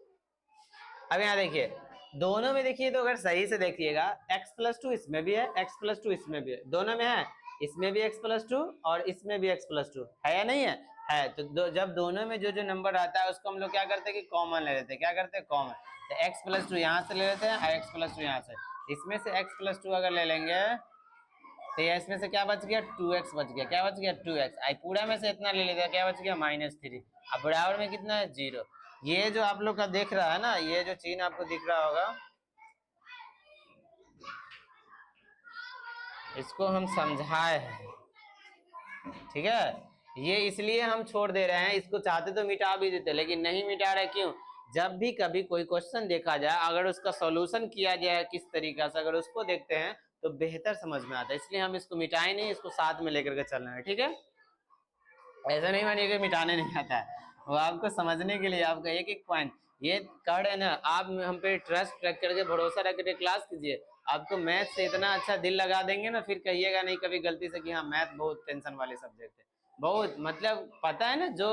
अब यहाँ देखिए दोनों में देखिए तो अगर सही से देखिएगा x+2 इसमें भी है, x+2 इसमें भी है, दोनों में है, इसमें भी x+2 और इसमें भी x+2 है या नहीं है तो जब दोनों में जो जो नंबर आता है उसको हम लोग क्या करते हैं कि कॉमन ले लेते हैं, क्या करते हैं कॉमन, तो x+2 यहाँ से ले लेते हैं और x+2 यहाँ से, इसमें से x+2 अगर ले लेंगे तो इसमें से क्या बच गया 2x बच गया, क्या बच गया 2x, आई पूरा में से इतना ले लेते हैं, क्या बच गया -3, अब बराबर में कितना है 0। ये जो आप लोग का दिख रहा है ना, ये जो चिन्ह आपको दिख रहा होगा इसको हम समझाए हैं, ठीक है। ये इसलिए हम छोड़ दे रहे हैं, इसको चाहते तो मिटा भी देते लेकिन नहीं मिटा रहे, क्यों, जब भी कभी कोई क्वेश्चन देखा जाए अगर उसका सॉल्यूशन किया जाए किस तरीका से, अगर उसको देखते हैं तो बेहतर समझ में आता है, इसलिए हम इसको मिटाए नहीं, इसको साथ में लेकर के चलना है, ठीक है। ऐसा नहीं मानिए मिटाने नहीं आता है, वो आपको समझने के लिए आपका एक एक पॉइंट ये कर है ना, आप हम पे ट्रस्ट रख करके भरोसा रख करके क्लास कीजिए, आपको मैथ से इतना अच्छा दिल लगा देंगे ना, फिर कहिएगा नहीं कभी गलती से कि हाँ मैथ बहुत टेंशन वाली सब्जेक्ट है, बहुत मतलब पता है ना, जो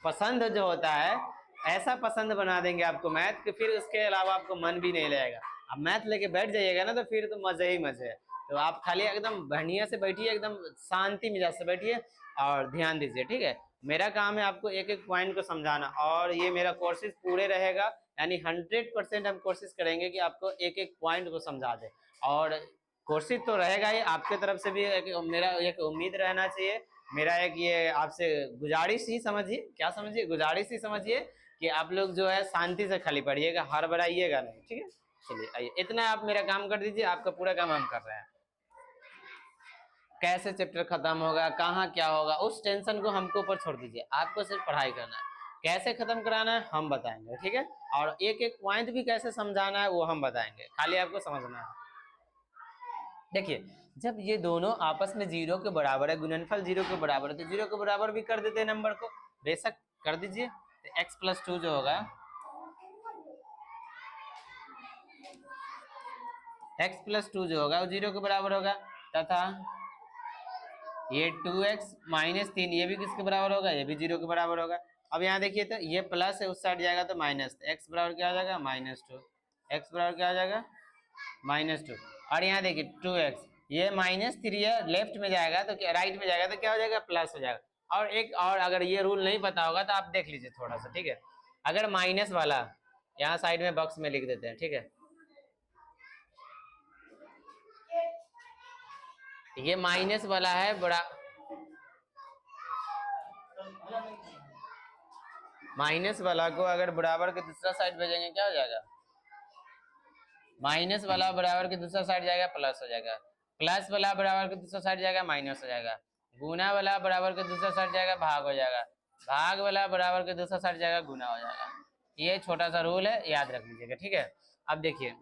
पसंद जो होता है ऐसा पसंद बना देंगे आपको मैथ कि फिर उसके अलावा आपको मन भी नहीं लगेगा। अब मैथ लेके बैठ जाइएगा ना तो फिर तो मजे ही मजे है। तो आप खाली एकदम बढ़िया से बैठिए, एकदम शांति मिजाज से बैठिए और ध्यान दीजिए, ठीक है। मेरा काम है आपको एक एक पॉइंट को समझाना और ये मेरा कोशिश पूरे रहेगा, यानी 100% हम कोशिश करेंगे कि आपको एक एक पॉइंट को समझा दे, और कोशिश तो रहेगा ही, आपके तरफ से भी मेरा एक उम्मीद रहना चाहिए, मेरा एक ये आपसे गुजारिश ही समझिए, क्या समझिए गुजारिश ही समझिए कि आप लोग जो है शांति से खाली पढ़िएगा, हड़बड़ाइएगा नहीं, ठीक है। चलिए आइए इतना आप मेरा काम कर दीजिए, आपका पूरा काम हम कर रहे हैं। कैसे चैप्टर खत्म होगा, कहाँ क्या होगा, उस टेंशन को हमको ऊपर छोड़ दीजिए, आपको सिर्फ पढ़ाई करना है, कैसे खत्म कराना है हम बताएंगे, ठीक है। और एक एक पॉइंट भी कैसे समझाना है वो हम बताएंगे, खाली आपको समझना है। देखिए जब ये दोनों आपस में 0 के बराबर है, गुणनफल 0 के बराबर है, तो 0 के बराबर भी कर देते हैं नंबर को, बेशक कर दीजिए। तो x+2 जो होगा, x+2 जो होगा वो 0 के बराबर होगा, तथा ये 2x -3 ये भी किसके बराबर होगा, ये भी 0 के बराबर होगा। अब यहाँ देखिए तो ये प्लस है उस साइड जाएगा तो माइनस, x बराबर क्या हो जाएगा -2, x बराबर क्या हो जाएगा -2, और यहाँ देखिए 2x, ये -3 है, लेफ्ट में जाएगा तो क्या, राइट में जाएगा तो क्या हो जाएगा, प्लस हो जाएगा। और एक और अगर ये रूल नहीं पता होगा तो आप देख लीजिए थोड़ा सा, ठीक है। अगर माइनस वाला, यहाँ साइड में बॉक्स में लिख देते हैं, ठीक है, ये माइनस वाला है बड़ा, माइनस वाला को अगर बराबर के दूसरा साइड भेजेंगे क्या हो जाएगा, माइनस वाला बराबर के दूसरा साइड जाएगा प्लस हो जाएगा, प्लस वाला बराबर के दूसरा साइड जाएगा माइनस हो जाएगा, गुना वाला बराबर के दूसरा साइड जाएगा भाग हो जाएगा, भाग वाला बराबर के दूसरा साइड जाएगा गुना हो जाएगा। ये छोटा सा रूल है, याद रख लीजिएगा, ठीक है। अब देखिए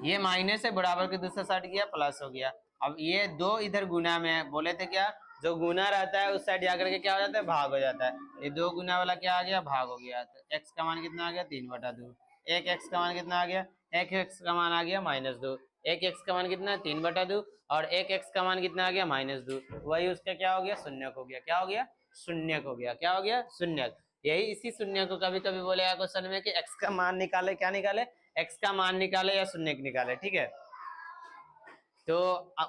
ये माइनस है, बराबर के दूसरा साइड गया प्लस हो गया। अब ये दो इधर गुना में है, बोले थे क्या, जो गुना रहता है उस साइड जाकर के क्या हो जाता है, भाग हो जाता है। ये दो गुना वाला क्या आ गया, भाग हो गया। तो x का मान कितना आ गया, 3/2। एक x का मान कितना आ गया, एक x का मान आ गया -2। एक x का मान कितना है, 3/2, और एक x का मान कितना आ गया, -2। वही उसका क्या हो गया, शून्यक हो गया। क्या हो गया, शून्यक हो गया। क्या हो गया, शून्यक। यही इसी शून्य को कभी कभी बोलेगा क्वेश्चन में कि x का मान निकाले, क्या निकाले, x का मान निकाले या शून्यक निकाले, ठीक है। तो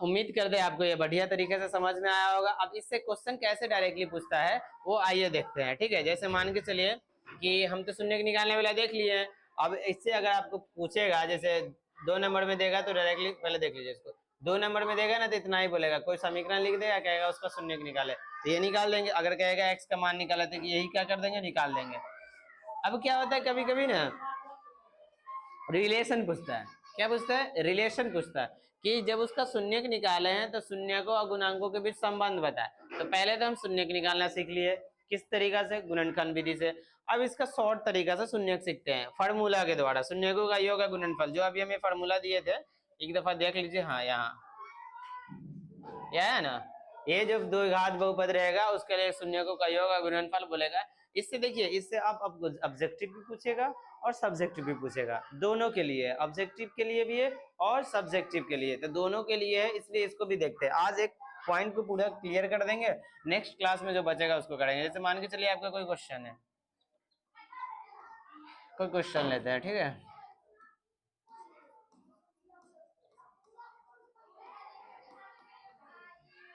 उम्मीद करते हैं आपको ये बढ़िया तरीके से समझ में आया होगा। अब इससे क्वेश्चन कैसे डायरेक्टली पूछता है वो आइए देखते हैं, ठीक है। जैसे मान के चलिए कि हम तो शून्य निकालने वाला देख लिए हैं। अब इससे अगर आपको पूछेगा, जैसे 2 नंबर में देगा तो डायरेक्टली पहले देख लीजिए इसको, 2 नंबर में देगा ना तो इतना ही बोलेगा, कोई समीकरण लिख देगा, कहेगा उसका शून्य निकाले, तो ये निकाल देंगे। अगर कहेगा x का मान निकाला तो यही क्या कर देंगे, निकाल देंगे। अब क्या होता है कभी कभी ना, रिलेशन पूछता है। क्या पूछता है, रिलेशन पूछता है कि जब उसका शून्यक निकाले हैं तो शून्यकों और गुणांकों के बीच संबंध बताए। तो पहले तो हम शून्यक निकालना सीख लिए, किस तरीका से, गुणनखंड विधि से। अब इसका शॉर्ट तरीका से शून्यक सीखते हैं, फार्मूला के द्वारा। शून्यकों का योग है गुणनफल, जो अभी हमें फार्मूला दिए थे, एक दफा देख लीजिए। हाँ, यहाँ यह है ना, ये जो द्विघात बहुपद रहेगा उसके लिए शून्यकों का योग और गुणनफल बोलेगा। इससे देखिए, इससे आप ऑब्जेक्टिव भी पूछेगा और सब्जेक्टिव भी पूछेगा, दोनों के लिए, ऑब्जेक्टिव के लिए भी है और सब्जेक्टिव के लिए, तो दोनों के लिए है, इसलिए इसको भी देखते हैं। आज एक पॉइंट को पूरा क्लियर कर देंगे, नेक्स्ट क्लास में जो बचेगा उसको करेंगे। जैसे मान के चलिए आपका कोई क्वेश्चन है, कोई क्वेश्चन लेते हैं, ठीक है।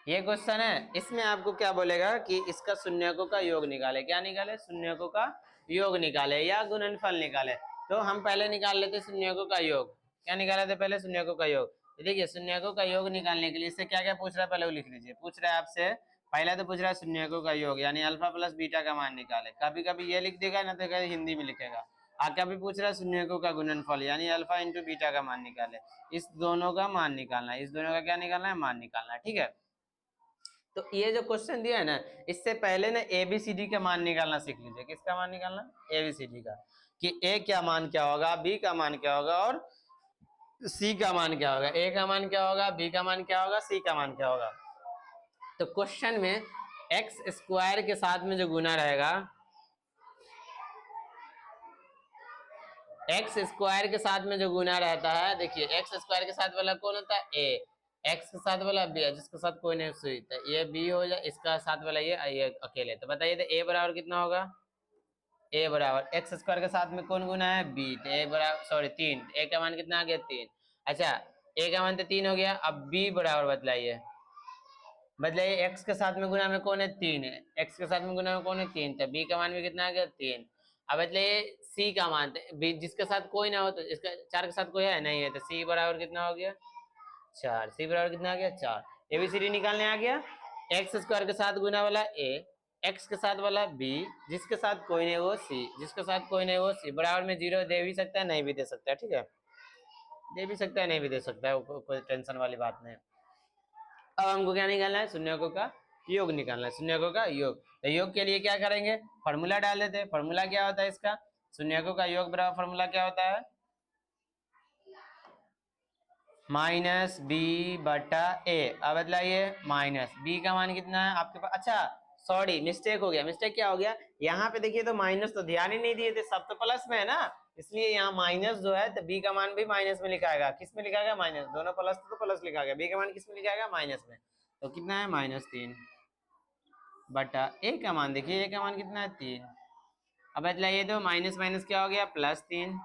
ये क्वेश्चन है, इसमें आपको क्या बोलेगा कि इसका शून्यकों का योग निकाले। क्या निकाले, शून्यकों का योग निकाले या गुणनफल निकाले। तो हम पहले निकाल लेते शून्यकों का योग। क्या निकाले थे पहले, शून्यकों का योग। देखिए शून्यकों का योग निकालने के लिए इससे क्या क्या पूछ रहा है पहले वो लिख लीजिए। पूछ रहा है आपसे, पहला तो पूछ रहा है शून्यकों का योग, यानी अल्फा प्लस बीटा का मान निकाले। कभी कभी ये लिख देगा, ना तो हिंदी में लिखेगा। कभी पूछ रहा है शून्यकों का गुणनफल, यानी अल्फा इंटू बीटा का मान निकाले। इस दोनों का मान निकालना है, इस दोनों का क्या निकालना है, मान निकालना है, ठीक है। तो ये जो क्वेश्चन दिया है ना, इससे पहले ना एबीसीडी का मान निकालना सीख लीजिए। किसका मान निकालना, एबीसीडी का, कि ए क्या मान क्या होगा, बी का मान क्या होगा और सी का मान क्या होगा। ए का मान क्या होगा, बी का मान क्या होगा, सी का मान क्या होगा। तो क्वेश्चन में एक्स स्क्वायर के साथ में जो गुना रहेगा, एक्स स्क्वायर के साथ में जो गुना रहता है, देखिए एक्स स्क्वायर के साथ वाला कौन होता है, ए, एक्स के साथ वाला बी, जिसके साथ कोई नहीं सुई, तो ये बी हो जाए, इसका साथ वाला ये अकेले। तो बताइए तो ए बराबर कितना होगा, ए बराबर एक्स स्क्वायर के साथ में कौन गुना है, बी, तो ए बराबर, सॉरी 3, ए का मान कितना आ गया, 3। अच्छा, ए का मान तो 3 हो गया। अब बी बराबर बतलाइए, बतलाइए एक्स के साथ में गुना में कौन है, 3 है, एक्स के साथ में गुना में कौन है, 3, तो बी का मान भी कितना आ गया, 3। अब बतलाइए सी का मान, बी जिसके साथ कोई ना हो, तो इसका 4 के साथ कोई है नहीं है, तो सी बराबर कितना हो गया, 4। सी बराबर कितना आ गया, 4। एबीसीडी निकालने आ गया। एक्स स्क्वायर के साथ गुना वाला ए, एक्स के साथ वाला बी, जिसके साथ कोई नहीं वो सी, जिसके साथ कोई नहीं वो सी। बराबर में 0 दे भी सकता है, नहीं भी दे सकता है, ठीक है, दे भी सकता है, नहीं भी दे सकता है, कोई टेंशन वाली बात नहीं। अब हमको क्या निकालना है, शून्यकों का योग निकालना है, शून्यकों का योग। तो योग के लिए क्या करेंगे, फॉर्मूला डाल देते हैं। फॉर्मूला क्या होता है इसका, शून्यकों का योग बराबर फॉर्मूला क्या होता है, माइनस बी बटा ए। अब बतलाइए, माइनस बी का मान कितना है आपके पास, अच्छा सॉरी मिस्टेक हो गया। मिस्टेक क्या हो गया, यहाँ पे देखिए तो माइनस तो ध्यान ही नहीं दिए थे, सब तो प्लस में है ना, इसलिए यहाँ माइनस जो है तो बी का मान भी माइनस में लिखाएगा। किस में लिखाएगा, माइनस, दोनों प्लस तो प्लस लिखाएगा, बी का मान किस में लिखाएगा, माइनस में। तो कितना है, -3 बटा ए का मान, देखिए ए का मान कितना है, 3। अब बतलाइए तो माइनस माइनस क्या हो गया प्लस 3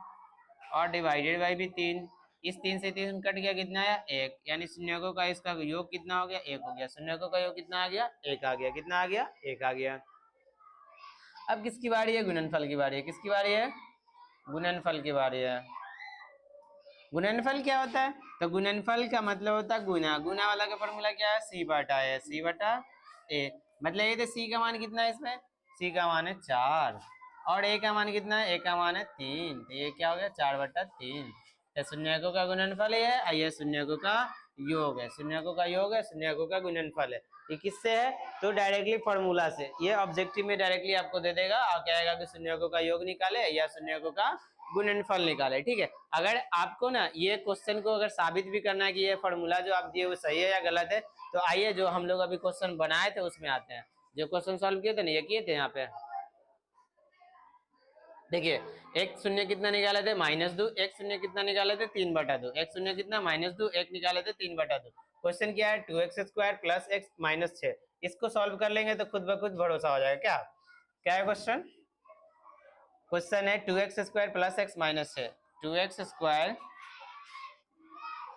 और डिवाइडेड बाई भी 3। इस 3 से 3 कट गया, कितना आया 1, यानी शून्यकों का इसका योग कितना हो गया 1 हो गया। शून्यकों का योग कितना आ गया 1 आ गया। कितना आ गया 1 आ गया। अब किसकी बारी है, गुणनफल की बारी है। किसकी बारी है, गुणनफल की बारी है। गुणनफल क्या होता है, तो गुणनफल का मतलब होता है गुना। गुना वाला का फॉर्मूला क्या है, सी बटा है, सी बटा ए। मतलब ये तो सी का मान कितना है इसमें, सी का मान है 4 और ए का मान कितना है, ए का मान है 3, तो ये क्या हो गया 4/3। तो शून्यकों का गुणनफल ये है, ये शून्यकों का योग है, शून्यकों का योग है, शून्यकों का गुणनफल है। ये किससे है, तो डायरेक्टली फॉर्मूला से। ये ऑब्जेक्टिव में डायरेक्टली आपको दे देगा और कहेगा कि शून्यकों का योग निकाले या शून्यकों का गुणनफल निकाले। ठीक है, अगर आपको ना ये क्वेश्चन को अगर साबित भी करना है कि ये फॉर्मूला जो आप दिए वो सही है या गलत है, तो आइए जो हम लोग अभी क्वेश्चन बनाए थे उसमें आते हैं। जो क्वेश्चन सॉल्व किए थे ना, ये किए थे यहाँ पे। देखिए एक शून्य कितना निकाले थे -2, एक शून्य कितना निकाले थे 3/2, एक शून्य कितना -2, एक निकाले थे 3/2। क्वेश्चन क्या है 2x² + x -6। इसको सॉल्व कर लेंगे तो खुद ब खुद भरोसा हो जाएगा। क्या क्या है क्वेश्चन, क्वेश्चन है 2x² + x -6, 2x²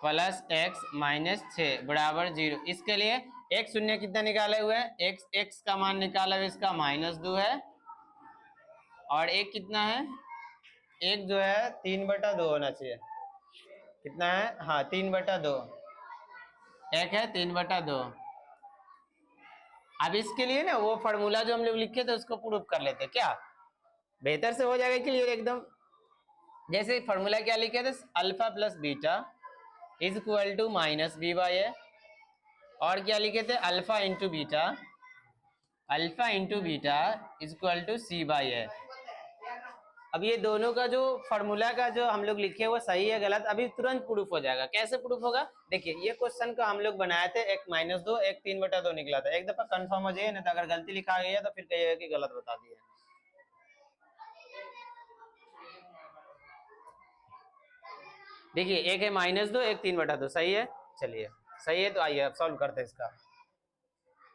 + x -6 बराबर 0। इसके लिए एक शून्य कितना निकाले हुए हैं, x का मान निकाला हुआ इसका -2 है और एक कितना है, एक जो है 3/2 होना चाहिए। कितना है, हाँ 3/2, एक है 3/2। अब इसके लिए ना वो फॉर्मूला जो हम लोग लिखे थे उसको प्रूफ कर लेते, क्या बेहतर से हो जाएगा क्लियर एकदम। जैसे फॉर्मूला क्या लिखे थे, alpha plus beta is equal to -b/a, और क्या लिखे थे alpha into beta, alpha into beta is equal to c/a। अब ये दोनों का जो फॉर्मूला का जो हम लोग लिखे वो सही है गलत अभी तुरंत प्रूफ हो जाएगा। कैसे प्रूफ होगा, देखिए ये क्वेश्चन का हम लोग बनाए थे, एक -2 एक 3/2 निकला था। एक दफा कंफर्म हो जाइए, नहीं तो अगर गलती लिखा गया तो फिर कहिएगा कि गलत बता दिया। देखिए एक है -2 एक 3/2, सही है, चलिए सही है। तो आइए अब सॉल्व करते हैं इसका।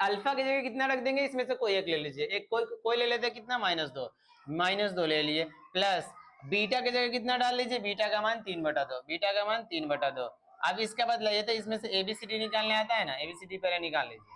अल्फा की जगह कितना रख देंगे, इसमें से कोई एक ले लीजिए, एक कोई ले लेते हैं, कितना -2 ले लिए, प्लस बीटा की जगह कितना डाल लीजिए, बीटा का मान 3/2, बीटा का मान 3/2। अब इसका बदलाइए तो इसमें से एबीसीडी निकालने आता है ना, एबीसीडी पहले निकाल लीजिए।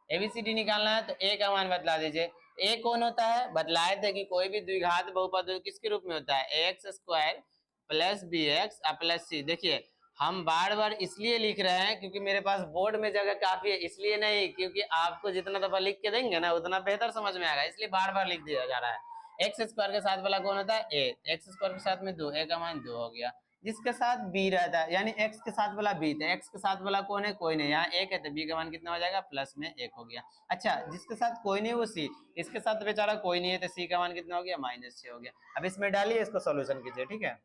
एबीसीडी निकालना है तो ए का मान बदला दीजिए। ए कौन होता है, बतलाए थे कि कोई भी द्विघात बहुपद किसके रूप में होता है, ax² + bx + c। देखिए हम बार बार इसलिए लिख रहे हैं क्योंकि मेरे पास बोर्ड में जगह काफी है, इसलिए नहीं क्योंकि आपको जितना दफा लिख के देंगे ना उतना बेहतर समझ में आएगा, इसलिए बार बार लिख दिया जा रहा है। x² के साथ वाला कौन होता है a, x² के साथ में 2, a का मान 2 हो गया। जिसके साथ b रहता है यानी x के साथ वाला b, तो x के साथ वाला कौन है, कोई नहीं, यहाँ 1 है तो b का मान कितना हो जाएगा +1 हो गया। अच्छा जिसके साथ कोई नहीं वो c, इसके साथ बेचारा कोई नहीं है तो c का मान कितना हो गया -6 हो गया। अब इसमें डालिए, इसको सोल्यूशन कीजिए। ठीक है,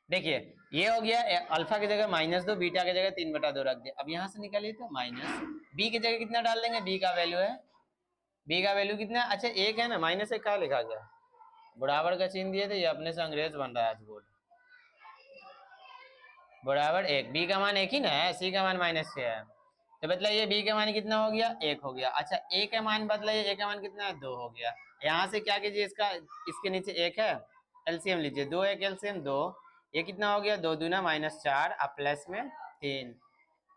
देखिए ये हो गया, अल्फा की जगह -2, बीटा की जगह 3/2 रख दिया। अब यहाँ से निकालिए तो माइनस बी की जगह कितना डाल देंगे, बी का वैल्यू है, बी का वैल्यू कितना है, अच्छा 1 है ना, -1 कहाँ लिखा गया, बराबर का चिन्ह दिए थे, ये अपने से अंग्रेज बन रहा है आज बोर्ड। =1, बी का मान 1 ही ना है, सी का मान -6 है, तो बतलाइए बी का मान कितना हो गया 1 हो गया। अच्छा ए का मान बतलाइए, ए का मान कितना है 2 हो गया। यहाँ से क्या कीजिए, इसका इसके नीचे 1 है, एलसीएम लीजिए, 2 1 एलसीएम 2, ये कितना हो गया 2 दूना -4 और प्लस में 3।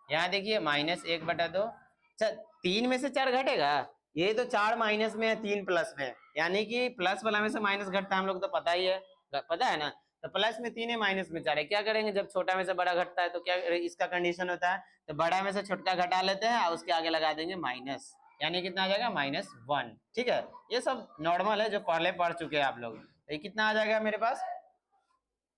यहाँ देखिए -1/2, अच्छा 3 में से 4 घटेगा, ये तो 4 माइनस में है 3 प्लस में, यानी कि प्लस वाला में से माइनस घटता है, हम लोग तो पता ही है, पता है ना। तो प्लस में 3 है माइनस में 4 है, क्या करेंगे जब छोटा में से बड़ा घटता है तो क्या इसका कंडीशन होता है, तो बड़ा में से छोटा घटा लेते हैं और उसके आगे लगा देंगे माइनस, यानी कितना आ जाएगा -1। ठीक है, ये सब नॉर्मल है जो पहले पढ़ चुके हैं आप लोग। तो ये कितना आ जाएगा मेरे पास,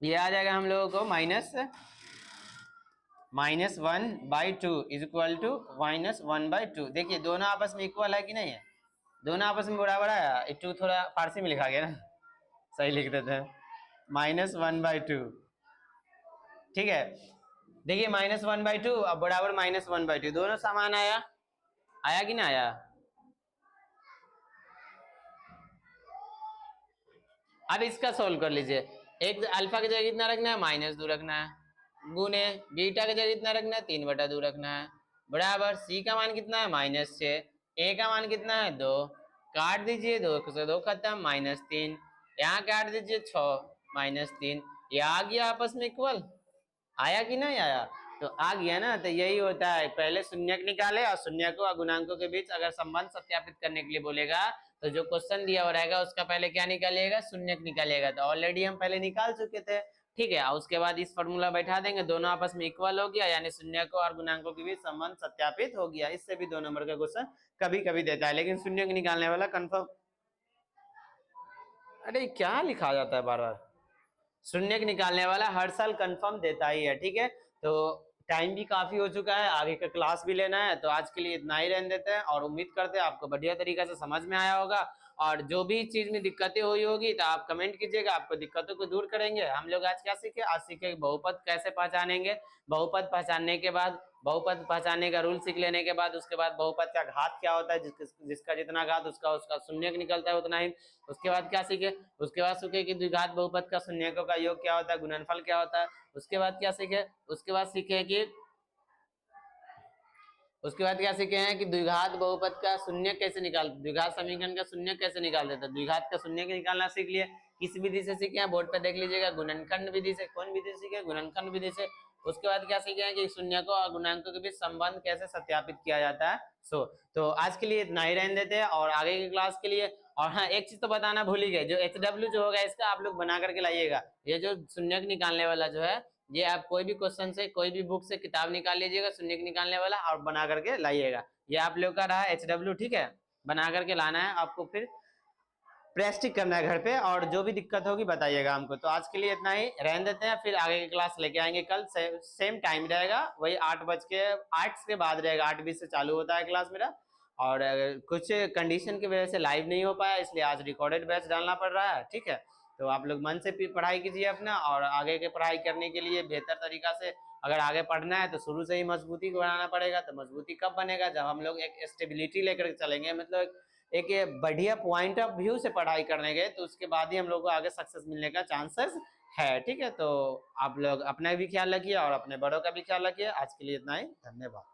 ये आ जाएगा हम लोगों को -1/2 इज इक्वल टू -1/2। देखिए दोनों आपस में इक्वल है कि नहीं है, दोनों आपस में बराबर है। 2 थोड़ा फारसी में लिखा गया ना, सही लिख देते हैं, -1/2। ठीक है, देखिए -1/2 अब बराबर -1/2, दोनों समान आया, आया कि ना आया। अब इसका सोल्व कर लीजिए, एक अल्फा की जगह कितना रखना है -2 रखना है, गुने बीटा की जगह कितना रखना है 3/2 रखना है, बराबर सी का मान कितना है -6, ए का मान कितना है 2, काट दीजिए, 2 से 2 खत्म, -3, यहाँ काट दीजिए 6 -3, ये आ गया आपस में इक्वल, आया कि नहीं आया? तो आ गया ना। तो यही होता है, पहले शून्यक निकाले और शून्यकों और गुणांकों के बीच अगर संबंध सत्यापित करने के लिए बोलेगा तो जो क्वेश्चन दिया हुआ रहेगा उसका पहले क्या निकालिएगा, शून्यक निकालिएगा। तो ऑलरेडी हम पहले निकाल चुके थे, ठीक है। और उसके बाद इस फॉर्मूला बैठा देंगे, दोनों आपस में इक्वल हो गया, यानी शून्यकों और गुणांकों के बीच संबंध सत्यापित हो गया। इससे भी 2 नंबर का क्वेश्चन कभी कभी देता है, लेकिन शून्यक निकालने वाला कंफर्म। अरे क्या लिखा जाता है बार बार, शून्यक निकालने वाला हर साल कंफर्म देता ही है, ठीक है। तो टाइम भी काफी हो चुका है, आगे का क्लास भी लेना है, तो आज के लिए इतना ही रहने देते हैं और उम्मीद करते हैं आपको बढ़िया तरीका से समझ में आया होगा। और जो भी चीज में दिक्कतें हुई होगी तो आप कमेंट कीजिएगा, आपको दिक्कतों को दूर करेंगे। हम लोग आज क्या सीखे, आज सीखे बहुपद कैसे पहचानेंगे। बहुपद पहचानने के बाद, बहुपद पहचानने का रूल सीख लेने के बाद, उसके बाद बहुपद का घात क्या होता है, जिसका जितना घात उसका उसका शून्यक निकलता है उतना ही। उसके बाद क्या सीखे, उसके बाद सीखे कि द्विघात बहुपद का शून्यकों का योग क्या होता है, गुणनफल क्या होता है। उसके बाद क्या सीखे, उसके बाद सीखे कि उसके बाद क्या सीखे हैं कि द्विघात बहुपद का शून्य कैसे निकाल, द्विघात समीकरण का शून्य कैसे निकाल देता है, द्विघात का शून्य निकालना सीख लिए। किस विधि से सीखे हैं, बोर्ड पे देख लीजिएगा, गुणनखंड विधि से। कौन विधि सीखे, गुणनखंड विधि से। उसके बाद क्या सीखे हैं कि शून्यकों और गुणांकों के बीच संबंध कैसे सत्यापित किया जाता है। तो आज के लिए इतना ही रहने देते हैं और आगे की क्लास के लिए। और हाँ, एक चीज तो बताना भूल ही गए, जो HW जो होगा इसका आप लोग बना करके लाइएगा। ये जो शून्यक निकालने वाला जो है, ये आप कोई भी क्वेश्चन से, कोई भी बुक से किताब निकाल लीजिएगा शून्यक निकालने वाला और बना करके लाइएगा। ये आप लोग का रहा HW, ठीक है। बना करके लाना है आपको, फिर प्रैक्टिस करना है घर पे, और जो भी दिक्कत होगी बताइएगा हमको। तो आज के लिए इतना ही रहने देते हैं, फिर आगे की क्लास लेके आएंगे कल। सेम टाइम रहेगा, वही 8 के बाद रहेगा, 8:20 से चालू होता है क्लास मेरा। और कुछ कंडीशन की वजह से लाइव नहीं हो पाया, इसलिए आज रिकॉर्डेड बैच डालना पड़ रहा है, ठीक है। तो आप लोग मन से पढ़ाई कीजिए अपना, और आगे के पढ़ाई करने के लिए बेहतर तरीका से अगर आगे पढ़ना है तो शुरू से ही मजबूती को बनाना पड़ेगा। तो मजबूती कब बनेगा, जब हम लोग एक स्टेबिलिटी लेकर चलेंगे, मतलब एक बढ़िया पॉइंट ऑफ व्यू से पढ़ाई करने गए, तो उसके बाद ही हम लोग को आगे सक्सेस मिलने का चांसेस है, ठीक है। तो आप लोग अपना भी ख्याल रखिए और अपने बड़ों का भी ख्याल रखिए। आज के लिए इतना ही, धन्यवाद।